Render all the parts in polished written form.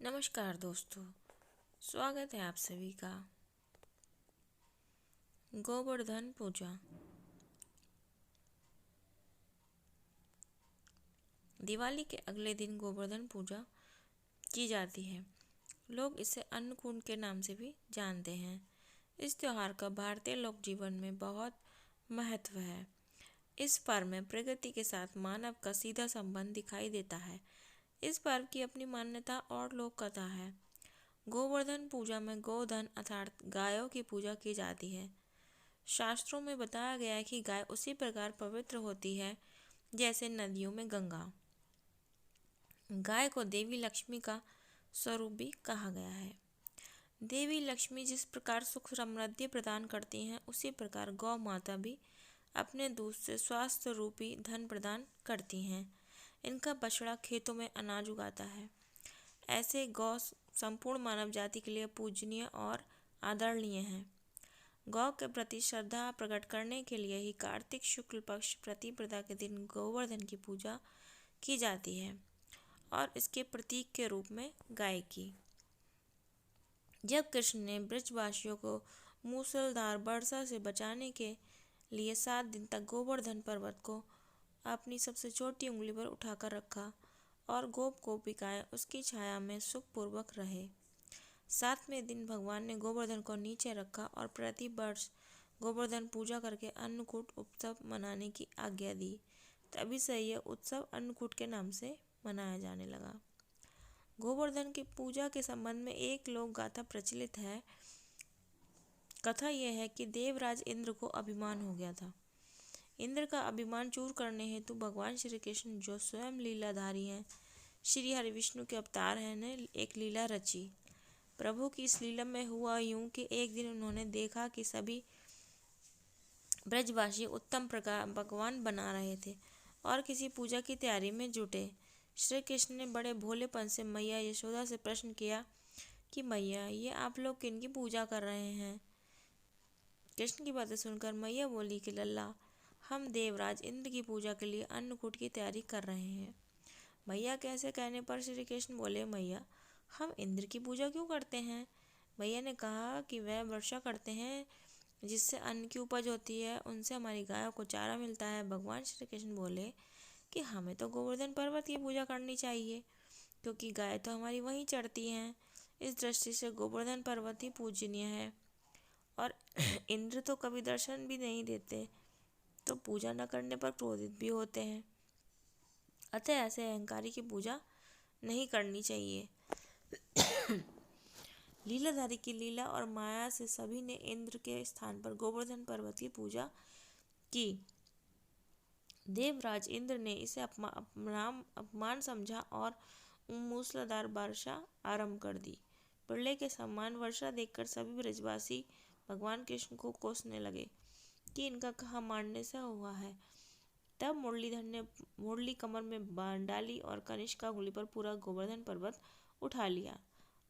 नमस्कार दोस्तों, स्वागत है आप सभी का। गोवर्धन पूजा। दिवाली के अगले दिन गोवर्धन पूजा की जाती है। लोग इसे अन्नकूट के नाम से भी जानते हैं। इस त्योहार का भारतीय लोक जीवन में बहुत महत्व है। इस पर्व में प्रकृति के साथ मानव का सीधा संबंध दिखाई देता है। इस पर्व की अपनी मान्यता और लोक कथा है। गोवर्धन पूजा में गोधन अर्थात गायों की पूजा की जाती है। शास्त्रों में बताया गया है कि गाय उसी प्रकार पवित्र होती है जैसे नदियों में गंगा। गाय को देवी लक्ष्मी का स्वरूप भी कहा गया है। देवी लक्ष्मी जिस प्रकार सुख समृद्धि प्रदान करती हैं, उसी प्रकार गौ माता भी अपने दूध से स्वास्थ्य रूपी धन प्रदान करती हैं। इनका बछड़ा खेतों में अनाज उगाता है। ऐसे गौ संपूर्ण मानव जाति के लिए पूजनीय और आदरणीय है। गौ के प्रति श्रद्धा प्रकट करने के लिए ही कार्तिक शुक्ल पक्ष प्रतिपदा के दिन गोवर्धन की पूजा की जाती है और इसके प्रतीक के रूप में गाय की। जब कृष्ण ने ब्रजवासियों को मूसलधार वर्षा से बचाने के लिए 7 दिन तक गोवर्धन पर्वत को अपनी सबसे छोटी उंगली पर उठाकर रखा और गोप गोपिकाएं उसकी छाया में सुखपूर्वक रहे। 7वें दिन भगवान ने गोवर्धन को नीचे रखा और प्रति वर्ष गोवर्धन पूजा करके अन्नकूट उत्सव मनाने की आज्ञा दी। तभी से यह उत्सव अन्नकूट के नाम से मनाया जाने लगा। गोवर्धन की पूजा के संबंध में एक लोक गाथा प्रचलित है। कथा यह है कि देवराज इंद्र को अभिमान हो गया था। इंद्र का अभिमान दूर करने हेतु भगवान श्री कृष्ण, जो स्वयं लीलाधारी हैं, श्री हरि विष्णु के अवतार हैं, ने एक लीला रची। प्रभु की इस लीला में हुआ यूं कि एक दिन उन्होंने देखा कि सभी ब्रजवासी उत्तम प्रकार पकवान बना रहे थे और किसी पूजा की तैयारी में जुटे। श्री कृष्ण ने बड़े भोलेपन से मैया यशोदा से प्रश्न किया कि मैया, ये आप लोग किनकी पूजा कर रहे हैं? कृष्ण की बातें सुनकर मैया बोली कि लल्ला, हम देवराज इंद्र की पूजा के लिए अन्नकूट की तैयारी कर रहे हैं। मैया के ऐसे कहने पर श्री कृष्ण बोले, मैया, हम इंद्र की पूजा क्यों करते हैं? मैया ने कहा कि वह वर्षा करते हैं जिससे अन्न की उपज होती है, उनसे हमारी गायों को चारा मिलता है। भगवान श्री कृष्ण बोले कि हमें तो गोवर्धन पर्वत की पूजा करनी चाहिए, क्योंकि गाय तो हमारी वहीं चढ़ती हैं। इस दृष्टि से गोवर्धन पर्वत ही पूजनीय है और इंद्र तो कभी दर्शन भी नहीं देते, तो पूजा न करने पर क्रोधित भी होते हैं। अतः ऐसे अहंकारी की पूजा नहीं करनी चाहिए। लीलाधारी की लीला और माया से सभी ने इंद्र के स्थान पर गोवर्धन पर्वत की पूजा की। देवराज इंद्र ने इसे अपमान समझा और मूसलाधार वर्षा आरंभ कर दी। प्रलय के समान वर्षा देखकर सभी ब्रजवासी भगवान कृष्ण को कोसने लगे कि इनका कहा मारने से हुआ है। तब मुरलीधर ने मुरली कमर में बांध डाली और कनिष्का उंगली पर पूरा गोवर्धन पर्वत उठा लिया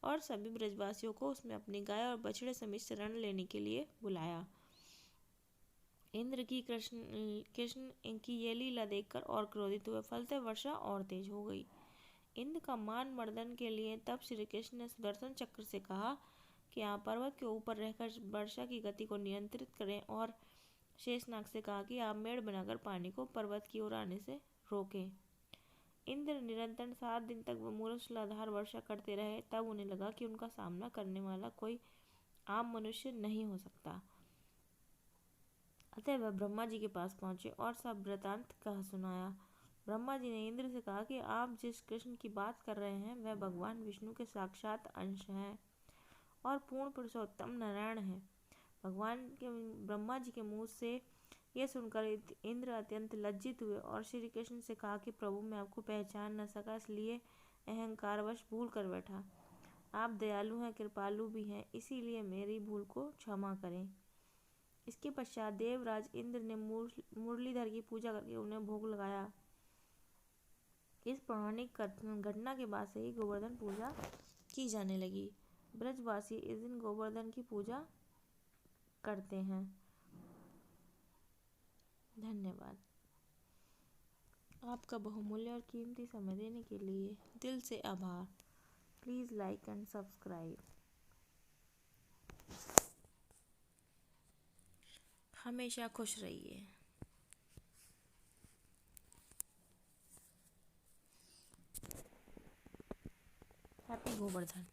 और सभी ब्रजवासियों को उसमें अपनी गाय और बछड़े समेत शरण लेने के लिए बुलाया। इंद्र की कृष्ण की ये लीला देखकर और क्रोधित हुए, फलते वर्षा और तेज हो गई। इंद्र का मान मर्दन के लिए तब श्री कृष्ण ने सुदर्शन चक्र से कहा कि आप पर्वत के ऊपर रहकर वर्षा की गति को नियंत्रित करें और शेषनाग से कहा कि आप मेड़ बनाकर पानी को पर्वत की ओर आने से रोकें। इंद्र निरंतर 7 दिन तक मूसलाधार वर्षा करते रहे। तब उन्हें लगा कि उनका सामना करने वाला कोई आम मनुष्य नहीं हो सकता। अतः वह ब्रह्मा जी के पास पहुंचे और सब वृतांत कह सुनाया। ब्रह्मा जी ने इंद्र से कहा कि आप जिस कृष्ण की बात कर रहे हैं, वह भगवान विष्णु के साक्षात अंश हैं और पूर्ण पुरुषोत्तम नारायण हैं। भगवान के ब्रह्मा जी के मुंह से यह सुनकर इंद्र अत्यंत लज्जित हुए और श्री कृष्ण से कहा कि प्रभु, मैं आपको पहचान न सका, इसलिए अहंकारवश भूल कर बैठा। आप दयालु हैं, कृपालु भी हैं, इसीलिए मेरी भूल को क्षमा करें। इसके पश्चात देवराज इंद्र ने मुरलीधर की पूजा करके उन्हें भोग लगाया। इस पौराणिक घटना के बाद से ही गोवर्धन पूजा की जाने लगी। ब्रजवासी इस दिन गोवर्धन की पूजा करते हैं। धन्यवाद। आपका बहुमूल्य और कीमती समय देने के लिए दिल से आभार। Please like and subscribe. हमेशा खुश रहिए। हैप्पी गोवर्धन।